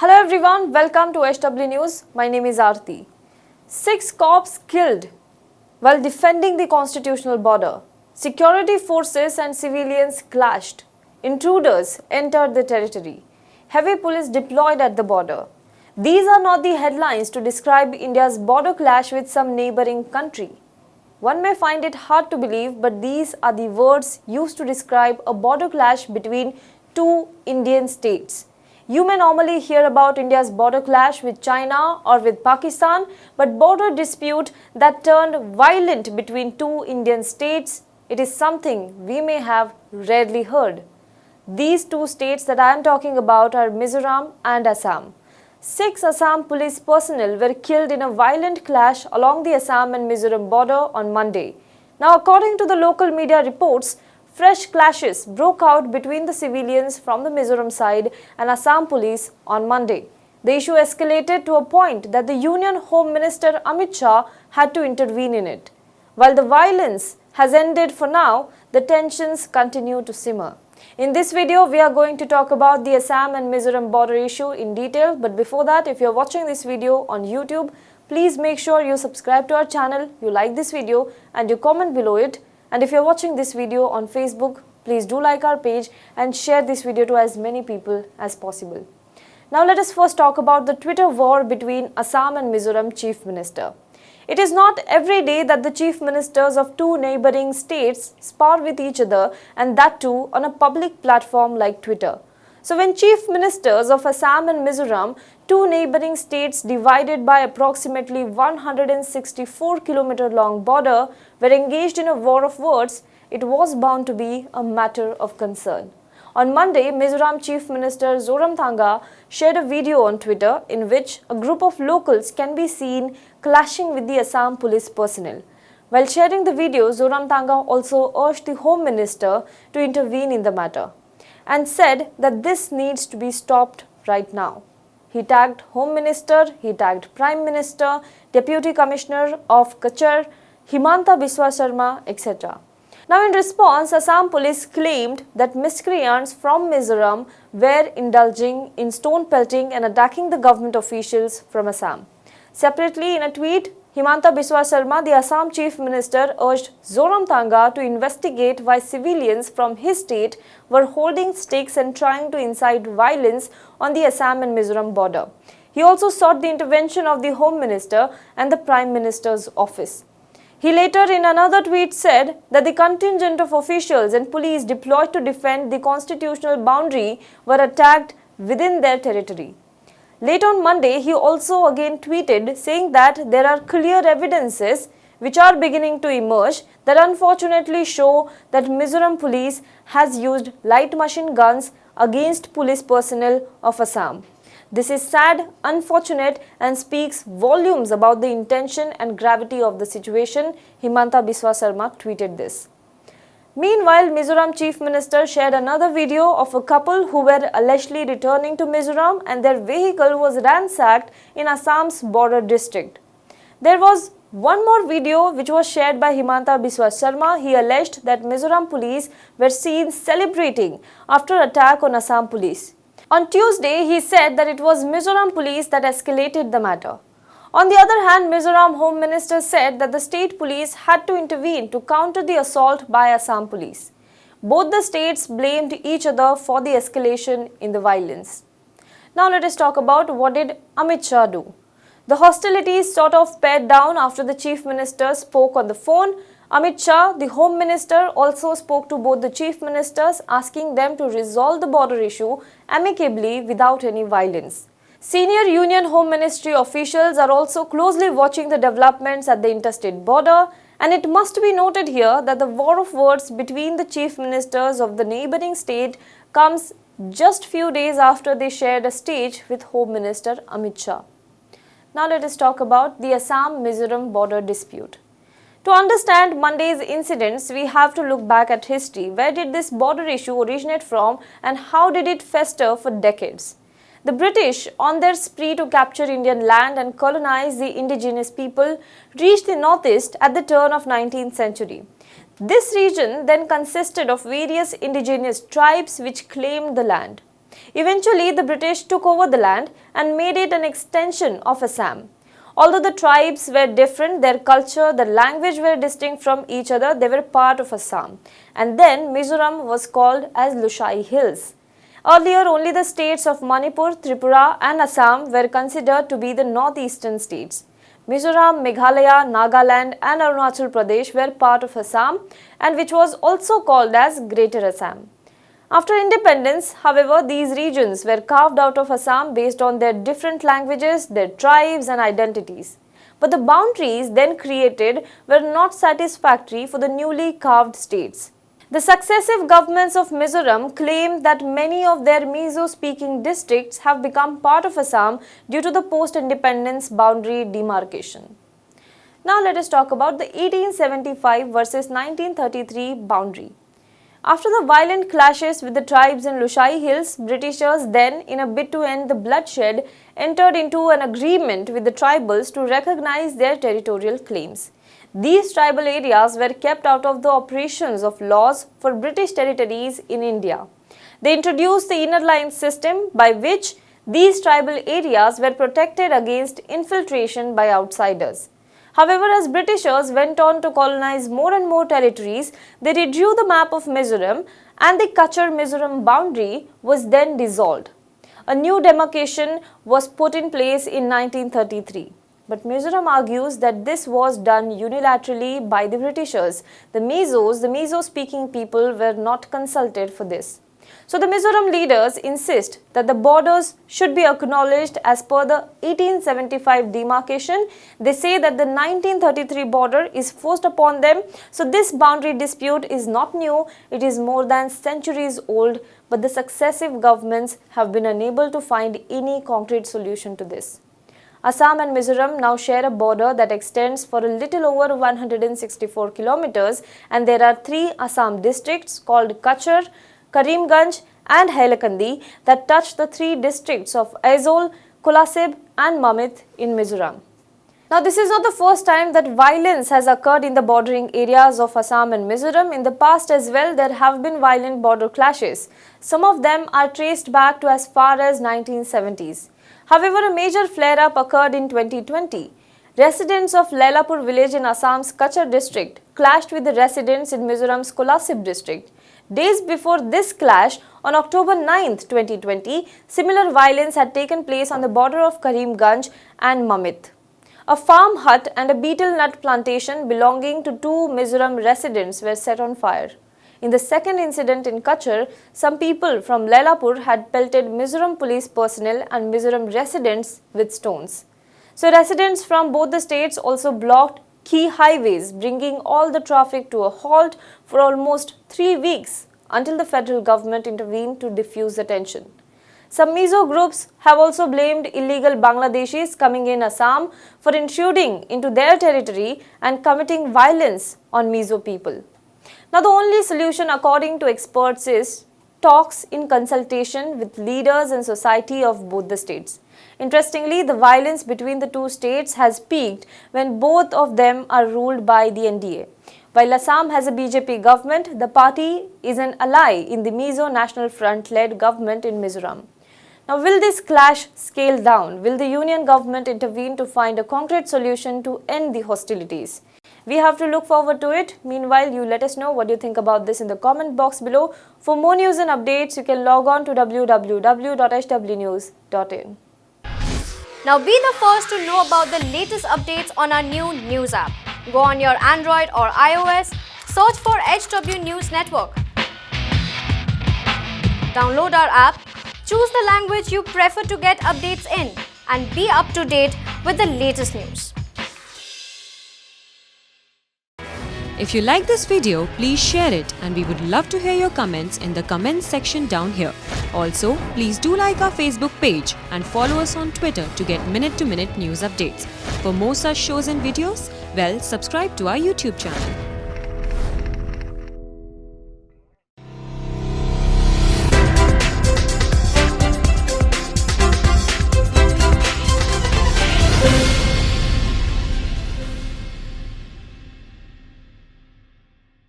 Hello everyone, welcome to SW News. My name is Aarti. 6 cops killed while defending the constitutional border. Security forces and civilians clashed. Intruders entered the territory. Heavy police deployed at the border. These are not the headlines to describe India's border clash with some neighboring country. One may find it hard to believe, but these are the words used to describe a border clash between two Indian states. You may normally hear about India's border clash with China or with Pakistan, but border dispute that turned violent between two Indian states, it is something we may have rarely heard. These two states that I am talking about are Mizoram and Assam. 6 Assam police personnel were killed in a violent clash along the Assam and Mizoram border on Monday. Now, according to the local media reports, fresh clashes broke out between the civilians from the Mizoram side and Assam police on Monday. The issue escalated to a point that the Union Home Minister Amit Shah had to intervene in it. While the violence has ended for now, the tensions continue to simmer. In this video, we are going to talk about the Assam and Mizoram border issue in detail. But before that, if you are watching this video on YouTube, please make sure you subscribe to our channel, you like this video and you comment below it. And if you are watching this video on Facebook, please do like our page and share this video to as many people as possible. Now let us first talk about the Twitter war between Assam and Mizoram Chief Minister. It is not every day that the chief ministers of two neighboring states spar with each other, and that too on a public platform like Twitter. So when chief ministers of Assam and Mizoram, two neighboring states divided by approximately 164-kilometer long border, were engaged in a war of words, it was bound to be a matter of concern. On Monday, Mizoram Chief Minister Zoramthanga shared a video on Twitter in which a group of locals can be seen clashing with the Assam police personnel. While sharing the video, Zoramthanga also urged the Home Minister to intervene in the matter and said that this needs to be stopped right now. He tagged Home Minister, he tagged Prime Minister, Deputy Commissioner of Kachar, Himanta Biswa Sharma, etc. Now in response, Assam police claimed that miscreants from Mizoram were indulging in stone pelting and attacking the government officials from Assam. Separately, in a tweet, Himanta Biswa Sharma, the Assam Chief Minister, urged Zoramthanga to investigate why civilians from his state were holding sticks and trying to incite violence on the Assam and Mizoram border. He also sought the intervention of the Home Minister and the Prime Minister's office. He later in another tweet said that the contingent of officials and police deployed to defend the constitutional boundary were attacked within their territory. Late on Monday, he also again tweeted saying that there are clear evidences which are beginning to emerge that unfortunately show that Mizoram police has used light machine guns against police personnel of Assam. This is sad, unfortunate and speaks volumes about the intention and gravity of the situation, Himanta Biswa Sharma tweeted this. Meanwhile, Mizoram Chief Minister shared another video of a couple who were allegedly returning to Mizoram and their vehicle was ransacked in Assam's border district. There was one more video which was shared by Himanta Biswa Sharma. He alleged that Mizoram police were seen celebrating after attack on Assam police. On Tuesday, he said that it was Mizoram police that escalated the matter. On the other hand, Mizoram Home Minister said that the state police had to intervene to counter the assault by Assam police. Both the states blamed each other for the escalation in the violence. Now let us talk about what did Amit Shah do. The hostilities sort of pared down after the Chief Minister spoke on the phone. Amit Shah, the Home Minister, also spoke to both the Chief Ministers asking them to resolve the border issue amicably without any violence. Senior Union Home Ministry officials are also closely watching the developments at the interstate border, and it must be noted here that the war of words between the Chief Ministers of the neighbouring state comes just few days after they shared a stage with Home Minister Amit Shah. Now let us talk about the Assam-Mizoram border dispute. To understand Monday's incidents, we have to look back at history. Where did this border issue originate from and how did it fester for decades? The British, on their spree to capture Indian land and colonize the indigenous people, reached the northeast at the turn of 19th century. This region then consisted of various indigenous tribes which claimed the land. Eventually, the British took over the land and made it an extension of Assam. Although the tribes were different, their culture, their language were distinct from each other, they were part of Assam. And then Mizoram was called as Lushai Hills. Earlier, only the states of Manipur, Tripura and Assam were considered to be the northeastern states. Mizoram, Meghalaya, Nagaland and Arunachal Pradesh were part of Assam, and which was also called as Greater Assam. After independence, however, these regions were carved out of Assam based on their different languages, their tribes and identities. But the boundaries then created were not satisfactory for the newly carved states. The successive governments of Mizoram claim that many of their Mizo-speaking districts have become part of Assam due to the post-independence boundary demarcation. Now let us talk about the 1875 versus 1933 boundary. After the violent clashes with the tribes in Lushai Hills, Britishers then, in a bid to end the bloodshed, entered into an agreement with the tribals to recognize their territorial claims. These tribal areas were kept out of the operations of laws for British territories in India. They introduced the inner line system by which these tribal areas were protected against infiltration by outsiders. However, as Britishers went on to colonize more and more territories, they redrew the map of Mizoram and the Kachar-Mizoram boundary was then dissolved. A new demarcation was put in place in 1933. But Mizoram argues that this was done unilaterally by the Britishers. The Mizo-speaking people, were not consulted for this. So the Mizoram leaders insist that the borders should be acknowledged as per the 1875 demarcation. They say that the 1933 border is forced upon them. So this boundary dispute is not new, it is more than centuries old, but the successive governments have been unable to find any concrete solution to this. Assam and Mizoram now share a border that extends for a little over 164 kilometers, and there are 3 Assam districts called Kachar, Karimganj and Hailakandi that touch the 3 districts of Aizol, Kolasib and Mamit in Mizoram. Now, this is not the first time that violence has occurred in the bordering areas of Assam and Mizoram. In the past as well, there have been violent border clashes. Some of them are traced back to as far as 1970s. However, a major flare-up occurred in 2020. Residents of Lailapur village in Assam's Kachar district clashed with the residents in Mizoram's Kolasib district. Days before this clash, on October 9, 2020, similar violence had taken place on the border of Karimganj and Mamit. A farm hut and a betel nut plantation belonging to 2 Mizoram residents were set on fire. In the second incident in Kachar, some people from Lailapur had pelted Mizoram police personnel and Mizoram residents with stones. So residents from both the states also blocked key highways, bringing all the traffic to a halt for almost 3 weeks until the federal government intervened to diffuse the tension. Some Mizo groups have also blamed illegal Bangladeshis coming in Assam for intruding into their territory and committing violence on Mizo people. Now, the only solution according to experts is talks in consultation with leaders and society of both the states. Interestingly, the violence between the 2 states has peaked when both of them are ruled by the NDA. While Assam has a BJP government, the party is an ally in the Mizo National Front-led government in Mizoram. Now, will this clash scale down? Will the union government intervene to find a concrete solution to end the hostilities? We have to look forward to it. Meanwhile, you let us know what you think about this in the comment box below. For more news and updates, you can log on to www.hwnews.in. Now be the first to know about the latest updates on our new news app. Go on your Android or iOS, search for HW News Network. Download our app, choose the language you prefer to get updates in, and be up to date with the latest news. If you like this video, please share it, and we would love to hear your comments in the comments section down here. Also, please do like our Facebook page and follow us on Twitter to get minute-to-minute news updates. For more such shows and videos, well, subscribe to our YouTube channel.